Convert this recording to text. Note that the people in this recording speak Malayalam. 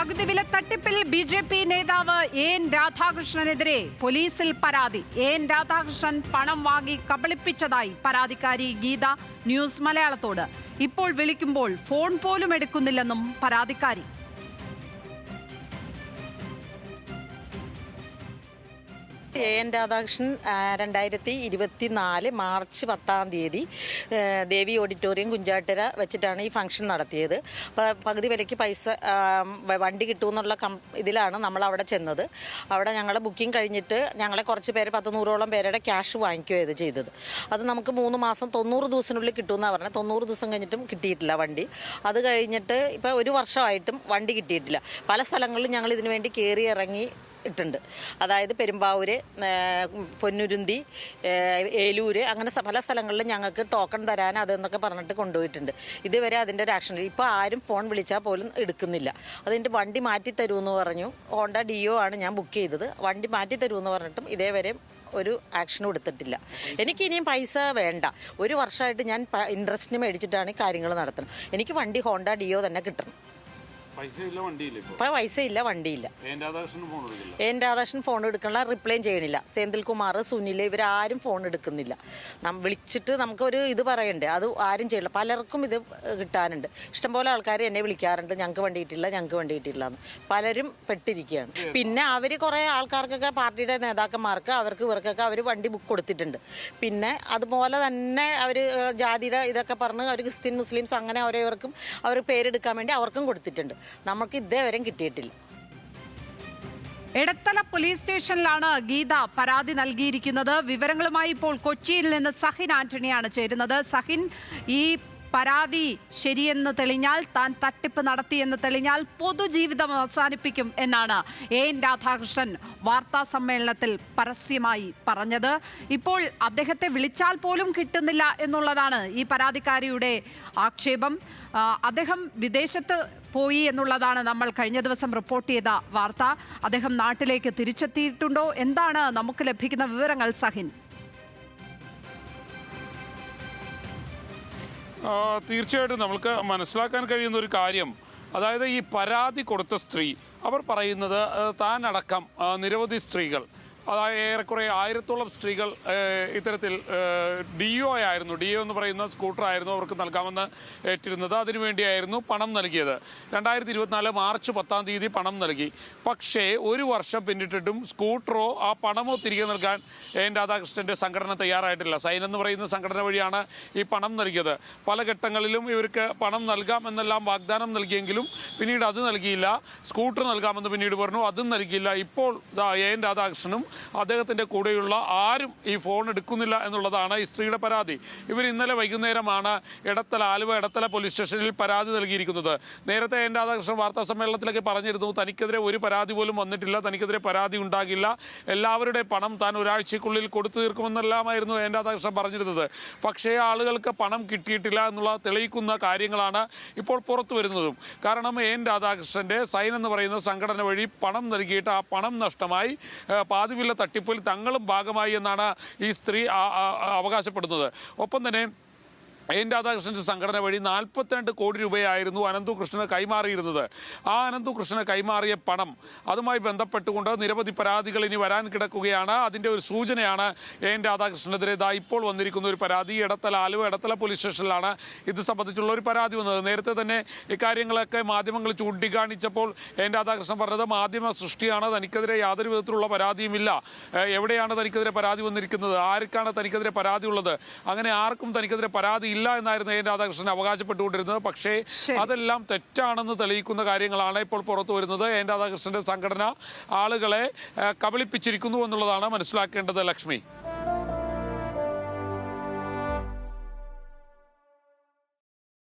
പകുതി വില തട്ടിപ്പിൽ ബി.ജെ.പി. നേതാവ് എൻ രാധാകൃഷ്ണനെതിരെ പോലീസിൽ പരാതി. എൻ രാധാകൃഷ്ണൻ പണം വാങ്ങി കബളിപ്പിച്ചതായി പരാതിക്കാരി ഗീത ന്യൂസ് മലയാളത്തോട്. ഇപ്പോൾ വിളിക്കുമ്പോൾ ഫോൺ പോലും എടുക്കുന്നില്ലെന്നും പരാതിക്കാരി. എൻ രാധാകൃഷ്ണൻ 2024 മാർച്ച് 10 ദേവി ഓഡിറ്റോറിയം കുഞ്ചാട്ടര വെച്ചിട്ടാണ് ഈ ഫംഗ്ഷൻ നടത്തിയത്. പകുതി വിലയ്ക്ക് പൈസ വണ്ടി കിട്ടുമെന്നുള്ള ഇതിലാണ് നമ്മൾ അവിടെ ചെന്നത്. അവിടെ ഞങ്ങൾ ബുക്കിംഗ് കഴിഞ്ഞിട്ട് ഞങ്ങളെ കുറച്ച് പേര് 100-100ഓളം പേരുടെ ക്യാഷ് വാങ്ങിക്കുകയാണ് ചെയ്തത്. അത് നമുക്ക് 3 മാസം 90 ദിവസത്തിനുള്ളിൽ കിട്ടുമെന്നാണ് പറഞ്ഞത്. 90 ദിവസം കഴിഞ്ഞിട്ടും കിട്ടിയിട്ടില്ല വണ്ടി. അത് കഴിഞ്ഞിട്ട് ഇപ്പോൾ 1 വർഷമായിട്ടും വണ്ടി കിട്ടിയിട്ടില്ല. പല സ്ഥലങ്ങളിലും ഞങ്ങൾ ഇതിനു വേണ്ടി കയറി ഇറങ്ങി ഇട്ടുണ്ട്. അതായത് പെരുമ്പാവൂര്, പൊന്നുരുന്തി, ഏലൂര്, അങ്ങനെ പല സ്ഥലങ്ങളിലും ഞങ്ങൾക്ക് ടോക്കൺ തരാൻ അതെന്നൊക്കെ പറഞ്ഞിട്ട് കൊണ്ടുപോയിട്ടുണ്ട്. ഇതുവരെ അതിൻ്റെ ഒരു ആക്ഷൻ. ഇപ്പോൾ ആരും ഫോൺ വിളിച്ചാൽ പോലും എടുക്കുന്നില്ല. അതിൻ്റെ വണ്ടി മാറ്റി തരുമെന്ന് പറഞ്ഞു. ഹോണ്ട ഡിയോ ആണ് ഞാൻ ബുക്ക് ചെയ്തത്. വണ്ടി മാറ്റി തരുമെന്ന് പറഞ്ഞിട്ടും ഇതേവരെ ഒരു ആക്ഷനും എടുത്തിട്ടില്ല. എനിക്കിനിയും പൈസ വേണ്ട. 1 വർഷമായിട്ട് ഞാൻ ഇൻട്രസ്റ്റിന് മേടിച്ചിട്ടാണ് ഈ കാര്യങ്ങൾ നടത്തുന്നത്. എനിക്ക് വണ്ടി ഹോണ്ട ഡിയോ തന്നെ കിട്ടണം. ഇപ്പം പൈസ ഇല്ല, വണ്ടിയില്ല. എൻ രാധാകൃഷ്ണൻ ഫോൺ എടുക്കണില്ല, റിപ്ലൈ ചെയ്യണില്ല. സെന്തിൽകുമാർ, സുനിൽ, ഇവരാരും ഫോൺ എടുക്കുന്നില്ല. വിളിച്ചിട്ട് നമുക്കൊരു ഇത് പറയണ്ടേ, അത് ആരും ചെയ്യില്ല. പലർക്കും ഇത് കിട്ടാനുണ്ട്. ഇഷ്ടംപോലെ ആൾക്കാർ എന്നെ വിളിക്കാറുണ്ട്, ഞങ്ങൾക്ക് വണ്ടി കിട്ടില്ല, ഞങ്ങൾക്ക് വണ്ടി കിട്ടിയില്ല എന്ന്. പലരും പെട്ടിരിക്കുകയാണ്. പിന്നെ അവർ കുറേ ആൾക്കാർക്കൊക്കെ, പാർട്ടിയുടെ നേതാക്കന്മാർക്ക്, ഇവർക്കൊക്കെ അവർ വണ്ടി ബുക്ക് കൊടുത്തിട്ടുണ്ട്. പിന്നെ അതുപോലെ തന്നെ അവർ ജാതിയുടെ ഇതൊക്കെ പറഞ്ഞ് അവർ ക്രിസ്ത്യൻ, മുസ്ലിംസ് അങ്ങനെ ഓരോവർക്കും അവർ പേരെടുക്കാൻ വേണ്ടി അവർക്കും കൊടുത്തിട്ടുണ്ട്. നമുക്ക് ഇതേവരെ കിട്ടിയിട്ടില്ല. എടത്തല പോലീസ് സ്റ്റേഷനിലാണ് ഗീത പരാതി നൽകിയിരിക്കുന്നത്. വിവരങ്ങളുമായി ഇപ്പോൾ കൊച്ചിയിൽ നിന്ന് സഹിൻ ആന്റണിയാണ് ചേരുന്നത്. സഹിൻ, ഈ പരാതി ശരിയെന്ന് തെളിഞ്ഞാൽ, താൻ തട്ടിപ്പ് നടത്തിയെന്ന് തെളിഞ്ഞാൽ പൊതുജീവിതം അവസാനിപ്പിക്കും എന്നാണ് എൻ രാധാകൃഷ്ണൻ വാർത്താ സമ്മേളനത്തിൽ പരസ്യമായി പറഞ്ഞത്. ഇപ്പോൾ അദ്ദേഹത്തെ വിളിച്ചാൽ പോലും കിട്ടുന്നില്ല എന്നുള്ളതാണ് ഈ പരാതിക്കാരിയുടെ ആക്ഷേപം. അദ്ദേഹം വിദേശത്ത് പോയി എന്നുള്ളതാണ് നമ്മൾ കഴിഞ്ഞ ദിവസം റിപ്പോർട്ട് ചെയ്ത വാർത്ത. അദ്ദേഹം നാട്ടിലേക്ക് തിരിച്ചെത്തിയിട്ടുണ്ടോ? എന്താണ് നമുക്ക് ലഭിക്കുന്ന വിവരങ്ങൾ സഹിൻ? തീർച്ചയായിട്ടും നമുക്ക് മനസ്സിലാക്കാൻ കഴിയുന്ന ഒരു കാര്യം, അതായത് ഈ പരാതി കൊടുത്ത സ്ത്രീ, അവർ പറയുന്നത് താനടക്കം നിരവധി സ്ത്രീകൾ, അതായത് ഏറെക്കുറെ 1000-ഓളം സ്ത്രീകൾ ഇത്തരത്തിൽ ഡിയോ എന്ന് പറയുന്ന സ്കൂട്ടറായിരുന്നു അവർക്ക് നൽകാമെന്ന് ഏറ്റിരുന്നത്. അതിനുവേണ്ടിയായിരുന്നു പണം നൽകിയത്. 2024 മാർച്ച് 10 പണം നൽകി. പക്ഷേ 1 വർഷം പിന്നിട്ടിട്ടും സ്കൂട്ടറോ ആ പണമോ തിരികെ നൽകാൻ എൻ രാധാകൃഷ്ണൻ്റെ സംഘടന തയ്യാറായിട്ടില്ല. സൈൻ എന്ന് പറയുന്ന സംഘടന വഴിയാണ് ഈ പണം നൽകിയത്. പല ഘട്ടങ്ങളിലും ഇവർക്ക് പണം നൽകാം എന്നെല്ലാം വാഗ്ദാനം നൽകിയെങ്കിലും പിന്നീട് അത് നൽകിയില്ല. സ്കൂട്ടർ നൽകാമെന്ന് പിന്നീട് പറഞ്ഞു, അതും നൽകിയില്ല. ഇപ്പോൾ എൻ രാധാകൃഷ്ണനും അദ്ദേഹത്തിൻ്റെ കൂടെയുള്ള ആരും ഈ ഫോൺ എടുക്കുന്നില്ല എന്നുള്ളതാണ് ഈ സ്ത്രീയുടെ പരാതി. ഇവർ ഇന്നലെ വൈകുന്നേരമാണ് ആലുവ എടത്തല പോലീസ് സ്റ്റേഷനിൽ പരാതി നൽകിയിരിക്കുന്നത്. നേരത്തെ എൻ രാധാകൃഷ്ണൻ വാർത്താ സമ്മേളനത്തിലൊക്കെ പറഞ്ഞിരുന്നു, തനിക്കെതിരെ ഒരു പരാതി പോലും വന്നിട്ടില്ല, തനിക്കെതിരെ പരാതി ഉണ്ടാകില്ല, എല്ലാവരുടെ പണം താൻ ഒരാഴ്ചയ്ക്കുള്ളിൽ കൊടുത്തു തീർക്കുമെന്നെല്ലാമായിരുന്നു എൻ രാധാകൃഷ്ണൻ പറഞ്ഞിരുന്നത്. പക്ഷേ ആളുകൾക്ക് പണം കിട്ടിയിട്ടില്ല എന്നുള്ള തെളിയിക്കുന്ന കാര്യങ്ങളാണ് ഇപ്പോൾ പുറത്തു വരുന്നതും. കാരണം എൻ രാധാകൃഷ്ണൻ്റെ സൈൻ എന്ന് പറയുന്ന സംഘടന വഴി പണം നൽകിയിട്ട് ആ പണം നഷ്ടമായി, പാതിവില തട്ടിപ്പിൽ തങ്ങളും ഭാഗമായി എന്നാണ് ഈ സ്ത്രീ അവകാശപ്പെടുന്നത്. ഒപ്പം തന്നെ എൻ രാധാകൃഷ്ണൻ്റെ സംഘടന വഴി 42 കോടി രൂപയായിരുന്നു അനന്തുകൃഷ്ണന് കൈമാറിയിരുന്നത്. ആ അനന്തുകൃഷ്ണന് കൈമാറിയ പണം, അതുമായി ബന്ധപ്പെട്ടുകൊണ്ട് നിരവധി പരാതികൾ ഇനി വരാൻ കിടക്കുകയാണ്. അതിൻ്റെ ഒരു സൂചനയാണ് എൻ രാധാകൃഷ്ണനെതിരെ ഇപ്പോൾ വന്നിരിക്കുന്ന ഒരു പരാതി. ആലുവ എടത്തല പോലീസ് സ്റ്റേഷനിലാണ് ഇത് സംബന്ധിച്ചുള്ള ഒരു പരാതി വന്നത്. നേരത്തെ തന്നെ ഇക്കാര്യങ്ങളൊക്കെ മാധ്യമങ്ങൾ ചൂണ്ടിക്കാണിച്ചപ്പോൾ എൻ രാധാകൃഷ്ണൻ പറഞ്ഞത് മാധ്യമ സൃഷ്ടിയാണ്, തനിക്കെതിരെ യാതൊരു വിധത്തിലുള്ള പരാതിയുമില്ല, എവിടെയാണ് തനിക്കെതിരെ പരാതി വന്നിരിക്കുന്നത്, ആർക്കാണ് തനിക്കെതിരെ പരാതി ഉള്ളത്, അങ്ങനെ ആർക്കും തനിക്കെതിരെ പരാതി ഇല്ല എന്നായിരുന്നു എൻ രാധാകൃഷ്ണൻ അവകാശപ്പെട്ടുകൊണ്ടിരുന്നത്. പക്ഷേ അതെല്ലാം തെറ്റാണെന്ന് തെളിയിക്കുന്ന കാര്യങ്ങളാണ് ഇപ്പോൾ പുറത്തു വരുന്നത്. എൻ രാധാകൃഷ്ണന്റെ സംഘടന ആളുകളെ കബളിപ്പിച്ചിരിക്കുന്നു എന്നുള്ളതാണ് മനസ്സിലാക്കേണ്ടത്. ലക്ഷ്മി.